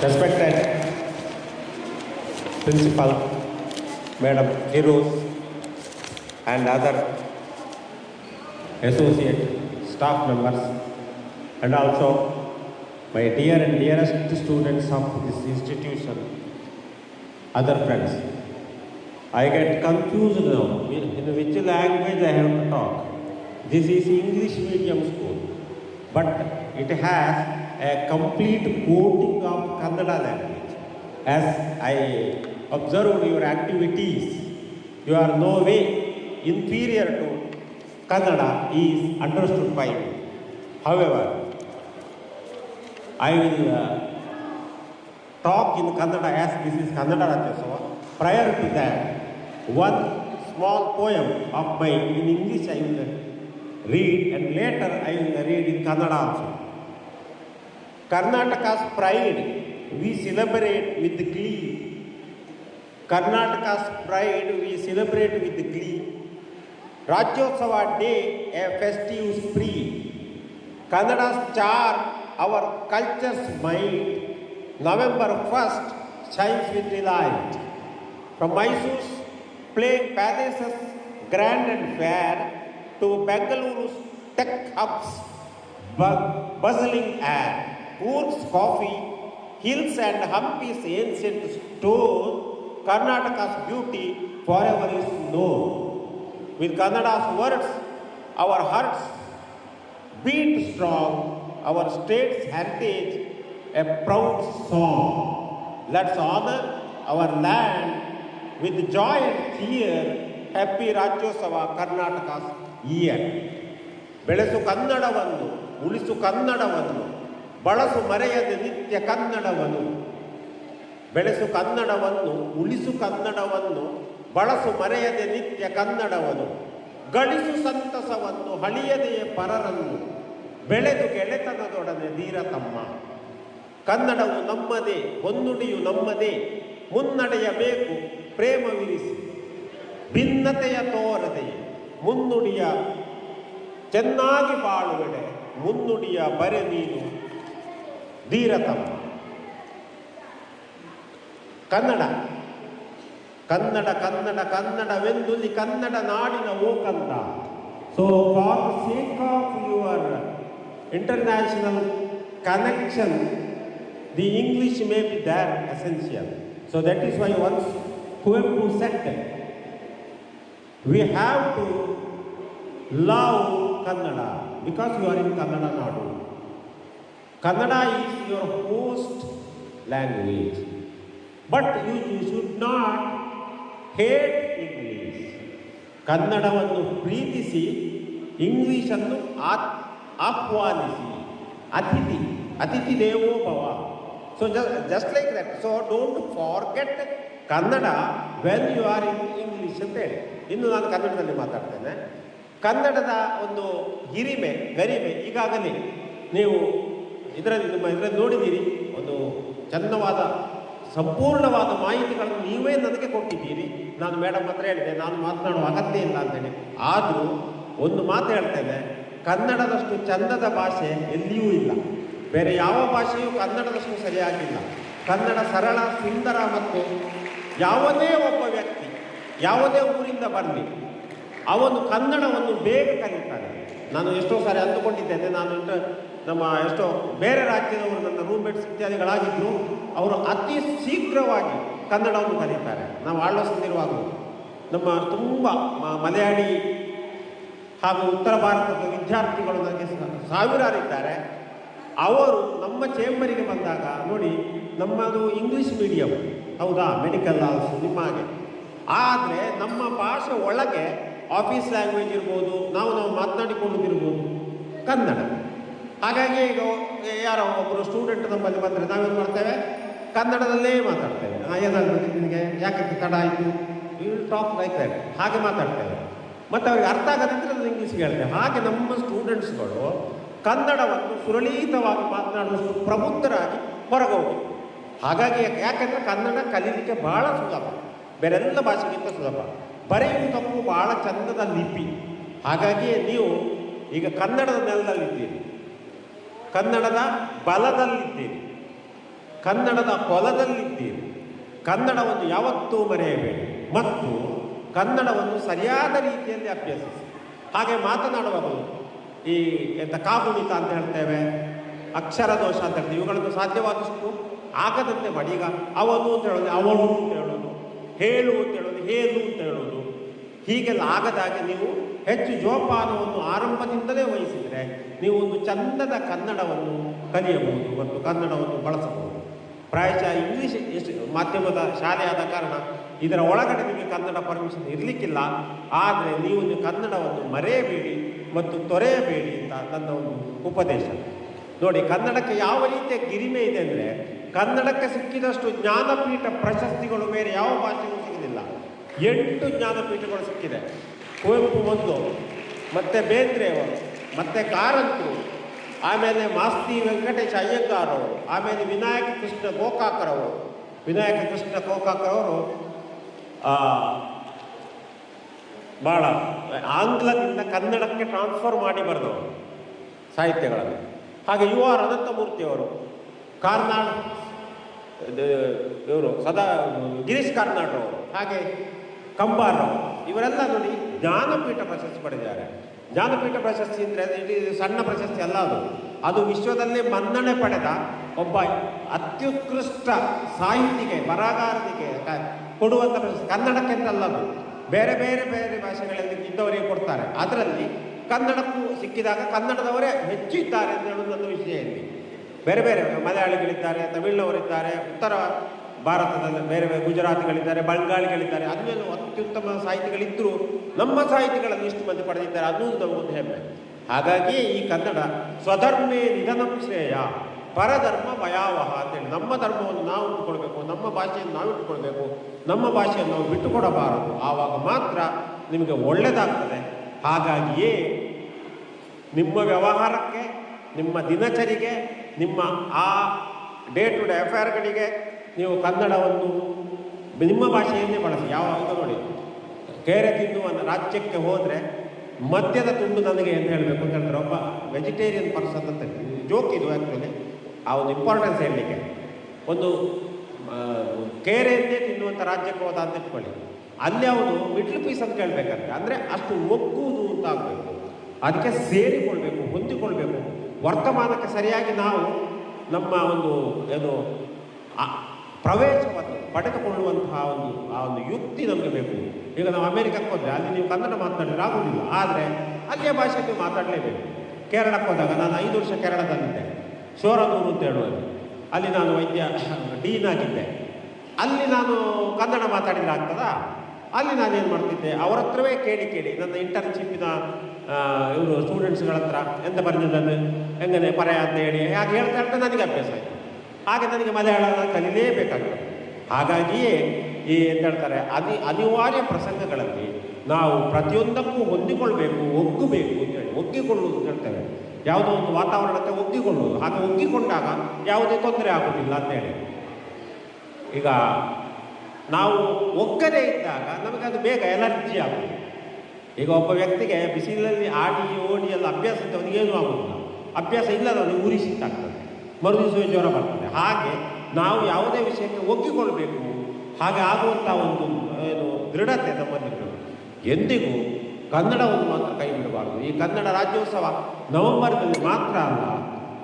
Respected Principal, Madam Heroes, and other associate staff members, and also my dear and dearest students of this institution, other friends. I get confused now in which language I have to talk. This is English medium school, but it has a complete coating of Kannada language. As I observed your activities, you are no way inferior to Kannada is understood by me. However, I will talk in Kannada as this is Kannada Rajyosava. Prior to that, one small poem of mine in English I will read, and later I will read in Kannada also. Karnataka's pride we celebrate with glee. Karnataka's pride we celebrate with glee. Rajyosava Day, a festive spree. Kannada's charm, our culture's might. November 1st shines with delight. From Mysore's playing palaces grand and fair to Bengaluru's tech hubs, bustling air. Coorg's coffee, hills and Hampi's ancient stone, Karnataka's beauty forever is known. With Kannada's words, our hearts beat strong, our state's heritage a proud song. Let's honor our land with joy and cheer. Happy Rajyosava, Karnataka's year. ಬೆಳೆಸು ಕನ್ನಡವನ್ನು, ಉಳಿಸು ಕನ್ನಡವನ್ನು, ಬಳಸು ಮರೆಯದೆ ನಿತ್ಯ ಕನ್ನಡವನ್ನು. ಬೆಳೆಸು ಕನ್ನಡವನ್ನು, ಉಳಿಸು ಕನ್ನಡವನ್ನು, ಬಳಸು ಮರೆಯದೆ ನಿತ್ಯ ಕನ್ನಡವನ್ನು. ಗಳಿಸು ಸಂತಸವನ್ನು, ಹಳಿಯದೆಯ ಪರರನ್ನು, ಬೆಳೆದು ಗೆಳೆತನದೊಡನೆ ಧೀರತಮ್ಮ. ಕನ್ನಡವು ನಮ್ಮದೇ, ಹೊನ್ನುಡಿಯು ನಮ್ಮದೇ, ಮುನ್ನಡೆಯಬೇಕು ಪ್ರೇಮವಿರಿಸಿ. ಭಿನ್ನತೆಯ ತೋರದೆ ಮುನ್ನುಡಿಯ ಚೆನ್ನಾಗಿ ಬಾಳುವೆಡೆ, ಮುನ್ನುಡಿಯ ಬರೆ ನೀನು ಧೀರತಮ್ಮ. ಕನ್ನಡ ಕನ್ನಡ ಕನ್ನಡ ಕನ್ನಡವೆಂದುಲಿ ಕನ್ನಡ ನಾಡಿನ ಓಕಂದ. So for the sake of your international connection, the English may be there essential. So that is why once Kuvempu said, we have to love Kannada because you are in Kannada Nadu. Kannada is your host language. But you should not hate English. ಕನ್ನಡವನ್ನು ಪ್ರೀತಿಸಿ, ಇಂಗ್ಲಿಷನ್ನು ಆಹ್ವಾನಿಸಿ. ಅತಿಥಿ ಅತಿಥಿ ದೇವೋ ಭವ. So just like that. So don't forget Kannada when you are in English ಅಂತ ಹೇಳಿ. ಇನ್ನು ನಾನು ಕನ್ನಡದಲ್ಲಿ ಮಾತಾಡ್ತೇನೆ. ಕನ್ನಡದ ಒಂದು ಹಿರಿಮೆ, ಗರಿಮೆ ಈಗಾಗಲೇ ನೀವು ಇದರಲ್ಲಿ ನೋಡಿದ್ದೀರಿ. ಒಂದು ಚಂದವಾದ ಸಂಪೂರ್ಣವಾದ ಮಾಹಿತಿಗಳನ್ನು ನೀವೇ ನನಗೆ ಕೊಟ್ಟಿದ್ದೀರಿ. ನಾನು ಮೇಡಮ್ ಹತ್ರ ಹೇಳಿದೆ, ನಾನು ಮಾತನಾಡುವ ಅಗತ್ಯ ಇಲ್ಲ ಅಂತೇಳಿ. ಆದರೂ ಒಂದು ಮಾತು ಹೇಳ್ತೇನೆ, ಕನ್ನಡದಷ್ಟು ಚಂದದ ಭಾಷೆ ಎಲ್ಲಿಯೂ ಇಲ್ಲ. ಬೇರೆ ಯಾವ ಭಾಷೆಯೂ ಕನ್ನಡದಷ್ಟು ಸರಿಯಾಗಿಲ್ಲ. ಕನ್ನಡ ಸರಳ, ಸುಂದರ ಮತ್ತು ಯಾವುದೇ ಒಬ್ಬ ವ್ಯಕ್ತಿ ಯಾವುದೇ ಊರಿಂದ ಬರಲಿ ಅವನು ಕನ್ನಡವನ್ನು ಬೇಗ ಕಲಿತಾನೆ. ನಾನು ಎಷ್ಟೋ ಸಾರಿ ಅಂದುಕೊಂಡಿದ್ದೇನೆ, ನಾನು ನಮ್ಮ ಎಷ್ಟೋ ಬೇರೆ ರಾಜ್ಯದವರು ನನ್ನ ರೂಮ್ಮೇಟ್ಸ್ ಇತ್ಯಾದಿಗಳಾಗಿದ್ದರು, ಅವರು ಅತಿ ಶೀಘ್ರವಾಗಿ ಕನ್ನಡವನ್ನು ಕಲಿತಾರೆ. ನಾವು ಆಳ್ವಾಸದಲ್ಲಿರುವಾಗ ನಮ್ಮ ತುಂಬ ಮಲಯಾಳಿ ಹಾಗೂ ಉತ್ತರ ಭಾರತದ ವಿದ್ಯಾರ್ಥಿಗಳು ನನಗೆ ಸಾವಿರಾರಿದ್ದಾರೆ. ಅವರು ನಮ್ಮ ಚೇಂಬರಿಗೆ ಬಂದಾಗ ನೋಡಿ, ನಮ್ಮದು ಇಂಗ್ಲೀಷ್ ಮೀಡಿಯಮ್ ಹೌದಾ, ಮೆಡಿಕಲ್ ಆಲ್ಸೋ ನಿಮ್ಮ ಹಾಗೆ. ಆದರೆ ನಮ್ಮ ಭಾಷೆ ಒಳಗೆ ಆಫೀಸ್ ಲ್ಯಾಂಗ್ವೇಜ್ ಇರ್ಬೋದು, ನಾವು ಮಾತನಾಡಿಕೊಳ್ಳೋದಿರ್ಬೋದು ಕನ್ನಡ. ಹಾಗಾಗಿ ಈಗ ಯಾರೋ ಒಬ್ಬರು ಸ್ಟೂಡೆಂಟ್ ನಮ್ಮಲ್ಲಿ ಬಂದರೆ ನಾವೇನು ಮಾಡ್ತೇವೆ, ಕನ್ನಡದಲ್ಲೇ ಮಾತಾಡ್ತೇವೆ. ಏನಾಗಬೇಕು ನಿನಗೆ, ಯಾಕೆ ತಡ ಆಯಿತು, you will talk like that, ಹಾಗೆ ಮಾತಾಡ್ತೇವೆ. ಮತ್ತು ಅವ್ರಿಗೆ ಅರ್ಥ ಆಗದಿದ್ದರೆ ನಾನು ಇಂಗ್ಲೀಷ್ಗೆ ಹೇಳ್ತೇವೆ. ಹಾಗೆ ನಮ್ಮ ಸ್ಟೂಡೆಂಟ್ಸ್ಗಳು ಕನ್ನಡವನ್ನು ಸುರಳೀತವಾಗಿ ಮಾತನಾಡುವಷ್ಟು ಪ್ರಬುದ್ಧರಾಗಿ ಹೊರಗೋಗಿ. ಹಾಗಾಗಿ ಯಾಕೆಂದರೆ ಕನ್ನಡ ಕಲೀಲಿಕ್ಕೆ ಭಾಳ ಸುಲಭ, ಬೇರೆಲ್ಲ ಭಾಷೆಗಿಂತ ಸುಲಭ. ಬರೆಯುವುದಕ್ಕೂ ಭಾಳ ಚಂದದ ಲಿಪಿ. ಹಾಗಾಗಿಯೇ ನೀವು ಈಗ ಕನ್ನಡದ ನೆಲದಲ್ಲಿದ್ದೀರಿ, ಕನ್ನಡದ ಬಲದಲ್ಲಿದ್ದೀರಿ. ಕನ್ನಡದ ಹೊಲದಲ್ಲಿದ್ದೀರಿ. ಕನ್ನಡವನ್ನು ಯಾವತ್ತೂ ಮರೆಯಬೇಡಿ ಮತ್ತು ಕನ್ನಡವನ್ನು ಸರಿಯಾದ ರೀತಿಯಲ್ಲಿ ಅಭ್ಯಸಿಸಿ. ಹಾಗೆ ಮಾತನಾಡುವಾಗ ಈ ಕಾಗುಣಿತ ಅಂತ ಹೇಳ್ತೇವೆ, ಅಕ್ಷರ ದೋಷ ಅಂತ ಹೇಳ್ತೇವೆ, ಇವುಗಳನ್ನು ಸಾಧ್ಯವಾದಷ್ಟು ಆಗದಂತೆ ಮಾಡಿ. ಈಗ ಅವನು ಅಂತ ಹೇಳೋದು ಅವಳು ಅಂತ ಹೇಳೋದು, ಹೇಳು ಅಂತ ಹೇಳೋದು ಹೇಳು ಅಂತ ಹೇಳೋದು, ಹೀಗೆಲ್ಲ ಆಗದಾಗೆ ನೀವು ಹೆಚ್ಚು ಜೋಪಾನವನ್ನು ಆರಂಭದಿಂದಲೇ ವಹಿಸಿದರೆ ನೀವು ಒಂದು ಚಂದದ ಕನ್ನಡವನ್ನು ಕಲಿಯಬಹುದು ಮತ್ತು ಕನ್ನಡವನ್ನು ಬಳಸಬಹುದು. ಪ್ರಾಯಶಃ ಇಂಗ್ಲೀಷ್ ಮಾಧ್ಯಮದ ಶಾಲೆಯಾದ ಕಾರಣ ಇದರ ಒಳಗಡೆ ನಿಮಗೆ ಕನ್ನಡ ಪರ್ಮಿಷನ್ ಇರಲಿಕ್ಕಿಲ್ಲ. ಆದರೆ ನೀವು ಕನ್ನಡವನ್ನು ಮರೆಯಬೇಡಿ ಮತ್ತು ತೊರೆಯಬೇಡಿ ಅಂತ ನನ್ನ ಒಂದು ಉಪದೇಶ. ನೋಡಿ, ಕನ್ನಡಕ್ಕೆ ಯಾವ ರೀತಿಯ ಗಿರಿಮೆ ಇದೆ ಅಂದರೆ, ಕನ್ನಡಕ್ಕೆ ಸಿಕ್ಕಿದಷ್ಟು ಜ್ಞಾನಪೀಠ ಪ್ರಶಸ್ತಿಗಳು ಬೇರೆ ಯಾವ ಭಾಷೆಗೂ ಸಿಗಲಿಲ್ಲ. 8 ಜ್ಞಾನಪೀಠಗಳು ಸಿಕ್ಕಿದೆ. ಕುವೆಂಪು ಒಂದು, ಮತ್ತು ಬೇಂದ್ರೆಯವರು, ಮತ್ತು ಕಾರಂತರು, ಆಮೇಲೆ ಮಾಸ್ತಿ ವೆಂಕಟೇಶ ಅಯ್ಯಂಗಾರವರು, ಆಮೇಲೆ ವಿನಾಯಕ ಕೃಷ್ಣ ಗೋಕಾಕರವರು ಭಾಳ ಆಂಗ್ಲದಿಂದ ಕನ್ನಡಕ್ಕೆ ಟ್ರಾನ್ಸ್ಫರ್ ಮಾಡಿ ಬರೆದವರು ಸಾಹಿತ್ಯಗಳನ್ನು. ಹಾಗೆ ಯು ಆರ್ ಅನಂತಮೂರ್ತಿಯವರು, ಕಾರ್ನಾಡ್ ಇವರು ಗಿರೀಶ್ ಕಾರ್ನಾಡ್ರವರು, ಹಾಗೆ ಕಂಬಾರವರು, ಇವರೆಲ್ಲ ನೋಡಿ ಜ್ಞಾನಪೀಠ ಪ್ರಶಸ್ತಿ ಪಡೆದಿದ್ದಾರೆ. ಜ್ಞಾನಪೀಠ ಪ್ರಶಸ್ತಿ ಅಂದರೆ ಇದು ಸಣ್ಣ ಪ್ರಶಸ್ತಿ ಅಲ್ಲ, ಅದು ವಿಶ್ವದಲ್ಲೇ ಮನ್ನಣೆ ಪಡೆದ ಒಬ್ಬ ಅತ್ಯುತ್ಕೃಷ್ಟ ಸಾಹಿತಿಗೆ, ಬರಹಗಾರನಿಗೆ ಕೊಡುವಂಥ ಪ್ರಶಸ್ತಿ. ಕನ್ನಡಕ್ಕೆ ಅಂತಲ್ಲ, ಅದು ಬೇರೆ ಬೇರೆ ಬೇರೆ ಭಾಷೆಗಳಲ್ಲಿ ಇದ್ದವರಿಗೆ ಕೊಡ್ತಾರೆ. ಅದರಲ್ಲಿ ಕನ್ನಡಕ್ಕೂ ಸಿಕ್ಕಿದಾಗ ಕನ್ನಡದವರೇ ಹೆಚ್ಚು ಇದ್ದಾರೆ ಅಂತ ಹೇಳೋದು ನನ್ನ ವಿಷಯ. ಇಲ್ಲಿ ಬೇರೆ ಬೇರೆ ಮಲಯಾಳಿಗಳಿದ್ದಾರೆ, ತಮಿಳಿನವರಿದ್ದಾರೆ, ಉತ್ತರ ಭಾರತದಲ್ಲಿ ಬೇರೆ ಬೇರೆ ಗುಜರಾತಿಗಳಿದ್ದಾರೆ, ಬಂಗಾಳಿಗಳಿದ್ದಾರೆ, ಅದನ್ನೆಲ್ಲ ಅತ್ಯುತ್ತಮ ಸಾಹಿತಿಗಳಿದ್ದರೂ ನಮ್ಮ ಸಾಹಿತಿಗಳನ್ನು ಇಷ್ಟು ಮಂದಿ ಪಡೆದಿದ್ದಾರೆ ಅನ್ನೋದು ನಮಗೊಂದು ಹೆಮ್ಮೆ. ಹಾಗಾಗಿ ಈ ಕನ್ನಡ ಸ್ವಧರ್ಮೇ ನಿಧನಂ ಶ್ರೇಯ ಪರಧರ್ಮ ಭಯಾವಹ ಅಂತೇಳಿ, ನಮ್ಮ ಧರ್ಮವನ್ನು ನಾವು ಇಟ್ಟುಕೊಳ್ಬೇಕು, ನಮ್ಮ ಭಾಷೆಯನ್ನು ನಾವು ಇಟ್ಟುಕೊಳ್ಬೇಕು, ನಮ್ಮ ಭಾಷೆಯನ್ನು ನಾವು ಬಿಟ್ಟುಕೊಡಬಾರದು. ಆವಾಗ ಮಾತ್ರ ನಿಮಗೆ ಒಳ್ಳೆಯದಾಗ್ತದೆ. ಹಾಗಾಗಿಯೇ ನಿಮ್ಮ ವ್ಯವಹಾರಕ್ಕೆ, ನಿಮ್ಮ ದಿನಚರಿಗೆ, ನಿಮ್ಮ ಆ ಡೇ ಟು ಡೇ ಅಫೇರ್ಗಳಿಗೆ ನೀವು ಕನ್ನಡವನ್ನು ನಿಮ್ಮ ಭಾಷೆಯನ್ನೇ ಬಳಸಿ. ಯಾವಾಗ ನೋಡಿ, ಕೇರೆ ತಿನ್ನುವ ರಾಜ್ಯಕ್ಕೆ ಹೋದರೆ ಮದ್ಯದ ತುಂಡು ನನಗೆ ಅಂತ ಹೇಳಬೇಕು ಅಂತ ಹೇಳ್ತಾರೆ. ಒಬ್ಬ ವೆಜಿಟೇರಿಯನ್ ಪರ್ಸನ್ ಅಂತ ಜೋಕ್ ಇದು ಆ್ಯಕ್ಚುಲಿ, ಆ ಒಂದು ಇಂಪಾರ್ಟೆನ್ಸ್ ಹೇಳಲಿಕ್ಕೆ. ಒಂದು ಕೇರೆಯನ್ನೇ ತಿನ್ನುವಂಥ ರಾಜ್ಯಕ್ಕೆ ಹೋದ ಅಂತ ಇಟ್ಕೊಳ್ಳಿ, ಅಲ್ಲಿ ಅವನು ಮಿಡ್ಲ್ ಪೀಸ್ ಅಂತ ಕೇಳಬೇಕಂತೆ. ಅಂದರೆ ಅಷ್ಟು ಒಗ್ಗುವುದು ಅಂತ ಆಗಬೇಕು, ಅದಕ್ಕೆ ಸೇರಿಕೊಳ್ಬೇಕು, ಹೊಂದಿಕೊಳ್ಬೇಕು. ವರ್ತಮಾನಕ್ಕೆ ಸರಿಯಾಗಿ ನಾವು ನಮ್ಮ ಒಂದು ಏನು ಪ್ರವೇಶವನ್ನು ಪಡೆದುಕೊಳ್ಳುವಂತಹ ಆ ಒಂದು ಯುಕ್ತಿ ನಮಗೆ ಬೇಕು. ಈಗ ನಾವು ಅಮೇರಿಕಕ್ಕೆ ಹೋದರೆ ಅಲ್ಲಿ ನೀವು ಕನ್ನಡ ಮಾತನಾಡಿದ್ರೆ ಆಗುವುದಿಲ್ಲ, ಆದರೆ ಅಲ್ಲಿಯ ಭಾಷೆ ನೀವು ಮಾತಾಡಲೇಬೇಕು. ಕೇರಳಕ್ಕೆ ಹೋದಾಗ ನಾನು 5 ವರ್ಷ ಕೇರಳದಲ್ಲಿದ್ದೆ, ಶೋರದೂರು ಅಂತ ಹೇಳುವುದು, ಅಲ್ಲಿ ನಾನು ವೈದ್ಯ ಡೀನ್ ಆಗಿದ್ದೆ. ಅಲ್ಲಿ ನಾನು ಕನ್ನಡ ಮಾತಾಡಿದ್ರೆ ಆಗ್ತದಾ? ಅಲ್ಲಿ ನಾನೇನು ಮಾಡ್ತಿದ್ದೆ, ಅವರ ಹತ್ರವೇ ಕೇಳಿ ನನ್ನ ಇಂಟರ್ನ್ಶಿಪ್ಪಿನ ಇವರು ಸ್ಟೂಡೆಂಟ್ಸ್ಗಳ ಹತ್ರ ಎಂತ ಬಂದಿದ್ದನ್ನು ಹೆಂಗನೆ ಪರ್ಯಾಯ ಅಂತ ಹೇಳಿ ಹಾಗೆ ಹೇಳ್ತಾ ನನಗೆ ಅಭ್ಯಾಸ ಆಯಿತು. ಹಾಗೆ ನನಗೆ ಮಲಯಾಳ ಕಲಿಯಲೇಬೇಕಾಗ್ತದೆ. ಹಾಗಾಗಿಯೇ ಈ ಎಂತ ಹೇಳ್ತಾರೆ, ಅನಿವಾರ್ಯ ಪ್ರಸಂಗಗಳಲ್ಲಿ ನಾವು ಪ್ರತಿಯೊಂದಕ್ಕೂ ಹೊಂದಿಕೊಳ್ಬೇಕು, ಒಗ್ಗಬೇಕು ಅಂತೇಳಿ. ಒಗ್ಗಿಕೊಳ್ಳುವುದು ಅಂತ ಹೇಳ್ತೇವೆ, ಯಾವುದೋ ಒಂದು ವಾತಾವರಣಕ್ಕೆ ಒಗ್ಗಿಕೊಳ್ಳುವುದು. ಹಾಗೆ ಒಗ್ಗಿಕೊಂಡಾಗ ಯಾವುದೇ ತೊಂದರೆ ಆಗುವುದಿಲ್ಲ ಅಂತೇಳಿ. ಈಗ ನಾವು ಒಗ್ಗದೇ ಇದ್ದಾಗ ನಮಗೆ ಅದು ಬೇಗ ಎಲರ್ಜಿ ಆಗುವುದು. ಈಗ ಒಬ್ಬ ವ್ಯಕ್ತಿಗೆ ಬಿಸಿಲಲ್ಲಿ ಆಡಿ ಓಡಿ ಎಲ್ಲ ಅಭ್ಯಾಸ ಇದ್ದವನಿಗೆ ಏನೂ ಆಗುವುದಿಲ್ಲ, ಅಭ್ಯಾಸ ಇಲ್ಲದವನಿಗೆ ಉರಿ ಶೀತಾಗ್ತದೆ, ಮರುದಿವಸ ಜ್ವರ ಬರ್ತದೆ. ಹಾಗೆ ನಾವು ಯಾವುದೇ ವಿಷಯಕ್ಕೆ ಒಗ್ಗಿಕೊಳ್ಬೇಕು. ಹಾಗೆ ಆಗುವಂಥ ಒಂದು ಏನು ದೃಢತೆ ನಮ್ಮಲ್ಲಿರಬೇಕು. ಎಂದಿಗೂ ಕನ್ನಡವನ್ನು ಮಾತ್ರ ಕೈ ಬಿಡಬಾರ್ದು. ಈ ಕನ್ನಡ ರಾಜ್ಯೋತ್ಸವ ನವೆಂಬರ್ನಲ್ಲಿ ಮಾತ್ರ ಅಲ್ಲ,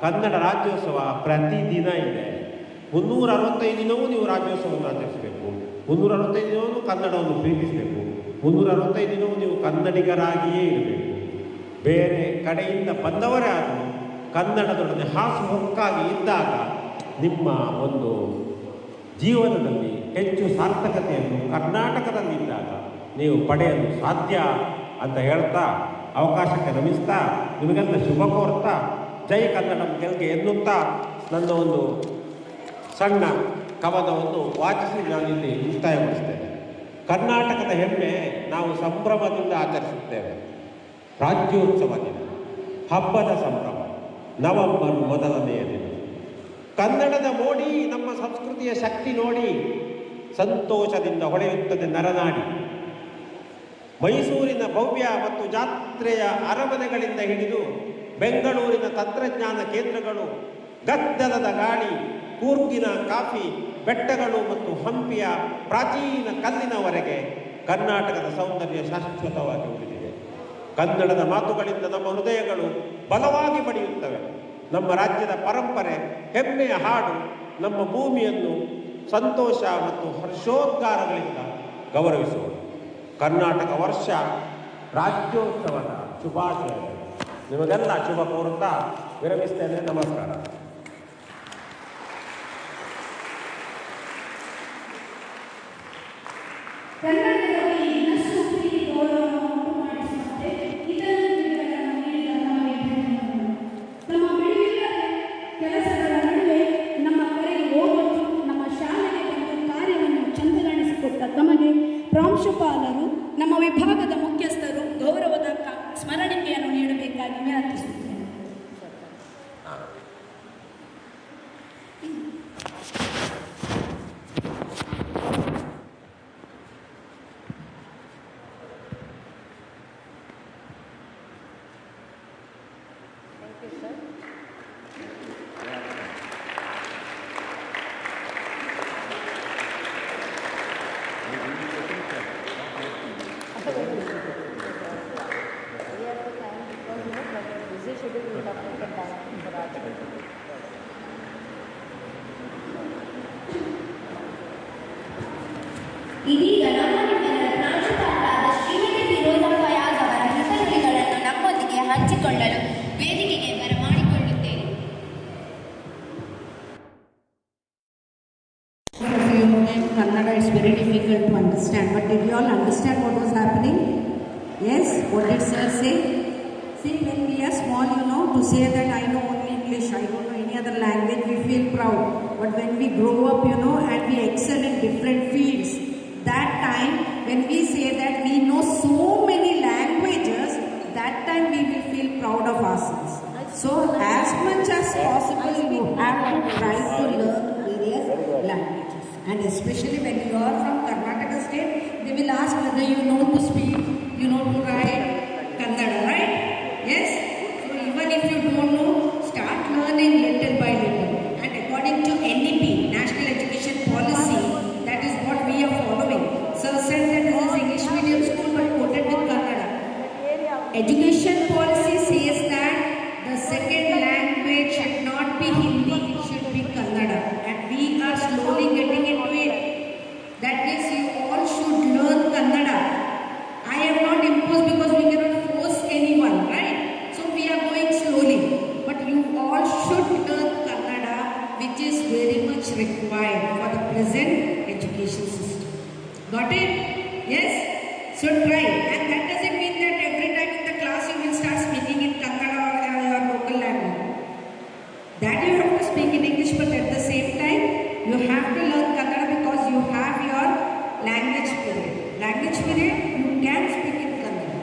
ಕನ್ನಡ ರಾಜ್ಯೋತ್ಸವ ಪ್ರತಿದಿನ ಇದೆ. 365 ದಿನವೂ ನೀವು ರಾಜ್ಯೋತ್ಸವವನ್ನು ಆಚರಿಸಬೇಕು. 365 ದಿನವೂ ಕನ್ನಡವನ್ನು ಪ್ರೀತಿಸಬೇಕು. 365 ದಿನವೂ ನೀವು ಕನ್ನಡಿಗರಾಗಿಯೇ ಇರಬೇಕು. ಬೇರೆ ಕಡೆಯಿಂದ ಬಂದವರೇ ಆದರೂ ಕನ್ನಡದೊಡನೆ ಹಾಸುಹೊಕ್ಕಾಗಿ ಇದ್ದಾಗ ನಿಮ್ಮ ಒಂದು ಜೀವನದಲ್ಲಿ ಹೆಚ್ಚು ಸಾರ್ಥಕತೆಯನ್ನು ಕರ್ನಾಟಕದಲ್ಲಿದ್ದಾಗ ನೀವು ಪಡೆಯಲು ಸಾಧ್ಯ ಅಂತ ಹೇಳ್ತಾ, ಅವಕಾಶಕ್ಕೆ ನಮಿಸ್ತಾ, ನಿಮಗೆಲ್ಲ ಶುಭ ಕೋರ್ತಾ, ಜೈ ಕನ್ನಡಂ ಗೆಲ್ಗೆ ಎನ್ನುತ್ತಾ ನನ್ನ ಒಂದು ಸಣ್ಣ ಕವನವನ್ನು ವಾಚಿಸಿ ನಾನಿಲ್ಲಿ ಮುಕ್ತಾಯಗೊಳಿಸ್ತೇನೆ. ಕರ್ನಾಟಕದ ಹೆಮ್ಮೆ ನಾವು ಸಂಭ್ರಮದಿಂದ ಆಚರಿಸುತ್ತೇವೆ. ರಾಜ್ಯೋತ್ಸವ ದಿನ, ಹಬ್ಬದ ಸಂಭ್ರಮ, ನವೆಂಬರ್ 1ನೇ ದಿನ. ಕನ್ನಡದ ಮೋಡಿ ನಮ್ಮ ಸಂಸ್ಕೃತಿಯ ಶಕ್ತಿ ನೋಡಿ ಸಂತೋಷದಿಂದ ಹೊಳೆಯುತ್ತದೆ ನರನಾಡಿ. ಮೈಸೂರಿನ ಭವ್ಯ ಮತ್ತು ಜಾತ್ರೆಯ ಅರಮನೆಗಳಿಂದ ಹಿಡಿದು ಬೆಂಗಳೂರಿನ ತಂತ್ರಜ್ಞಾನ ಕೇಂದ್ರಗಳು, ಗದ್ದಲದ ಗಾಳಿ, ಕೂರ್ಗಿನ ಕಾಫಿ ಬೆಟ್ಟಗಳು ಮತ್ತು ಹಂಪಿಯ ಪ್ರಾಚೀನ ಕಲ್ಲಿನವರೆಗೆ ಕರ್ನಾಟಕದ ಸೌಂದರ್ಯ ಶಾಶ್ವತವಾಗಿ ಉಳಿದಿದೆ. ಕನ್ನಡದ ಮಾತುಗಳಿಂದ ನಮ್ಮ ಹೃದಯಗಳು ಬಲವಾಗಿ ಬಡಿಯುತ್ತವೆ. ನಮ್ಮ ರಾಜ್ಯದ ಪರಂಪರೆ, ಹೆಮ್ಮೆಯ ಹಾಡು ನಮ್ಮ ಭೂಮಿಯನ್ನು ಸಂತೋಷ ಮತ್ತು ಹರ್ಷೋದ್ಗಾರಗಳಿಂದ ಗೌರವಿಸುವುದು. ಕರ್ನಾಟಕ ವರ್ಷ ರಾಜ್ಯೋತ್ಸವದ ಶುಭಾಶಯಗಳು. ನಿಮಗೆಲ್ಲ ಶುಭ ಕೋರುತ್ತಾ ವಿರಮಿಸ್ತೇನೆ. ನಮಸ್ಕಾರ. ಕನ್ನಡದ ಬಗ್ಗೆ ಇನ್ನಷ್ಟು ಪ್ರೀತಿ ಗೌರವವನ್ನು ಉಂಟು ಮಾಡಿಸುವಂತೆ ಇತರಗಳನ್ನು ನೀಡಿದ ನಮ್ಮ ಬಿಡುವಿನ ಕೆಲಸಗಳ ನಡುವೆ ನಮ್ಮ ಕರೆಗೆ ಹೋಗಲು ನಮ್ಮ ಶಾಲೆಗೆ ಬಂದು ಕಾರ್ಯವನ್ನು ಚಂದಗಾಣಿಸಿಕೊಟ್ಟ ತಮಗೆ ಪ್ರಾಂಶುಪಾಲರು, ನಮ್ಮ ವಿಭಾಗದ ಮುಖ್ಯಸ್ಥರು ಗೌರವದ ಸ್ಮರಣಿಕೆಯನ್ನು ನೀಡಬೇಕಾಗಿ ವಿನಂತಿಸುತ್ತೇನೆ. ಇದೀಗ ನಮ್ಮ ನಿಮ್ಮನ್ನ ಪ್ರಾಂಶುಪಾಲರಾದ ಶ್ರೀಮತಿ ಫಿರೋಜಾ ಫಯಾಜ್ ಅವರ ಹೆಸರುಗಳನ್ನು ನಮ್ಮೊಂದಿಗೆ ಹಂಚಿಕೊಳ್ಳಲು ವೇದಿಕೆಗೆ ಬರಮಾಡಿಕೊಳ್ಳುತ್ತೇನೆ. Kannada is very difficult to understand, but did you all understand what was happening? Yes? What did sir say? See, when we are small, to say that I know only English, I don't know any other language, we feel proud. But when we grow up, and we excel in different fields, that time when we say that we know so many languages, that time we will feel proud of ourselves. So as much as possible, you have to try to learn various languages. And especially when you are from Karnataka state, they will ask whether you know to speak, you know to write Kannada, right? Yes? So even if you don't know, start learning little by little. And according to NEP, National Education Policy, that is what we are following. Sir said that this is English medium school but quoted with Kannada. Education policy says that the second language should not be Hindi, it should be Kannada. And we are slowly getting into it. That means you all should learn Kannada. I am not imposed because we cannot force anyone, right? So we are going slowly. But you all should learn Kannada, which is very much required for the present education system. Got it? Yes? So try. And that doesn't mean that every time in the class you will start speaking in Kannada or your local language. That you have to speak in English, but at the same time, you have to learn Kannada because you have your language period. Language period, you can speak in Kannada.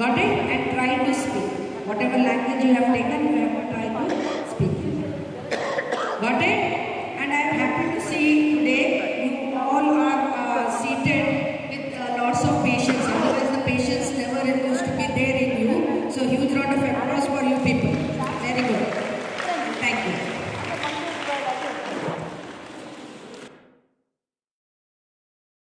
Got it? And try to speak. Whatever language you have taken, you have to try to speak in.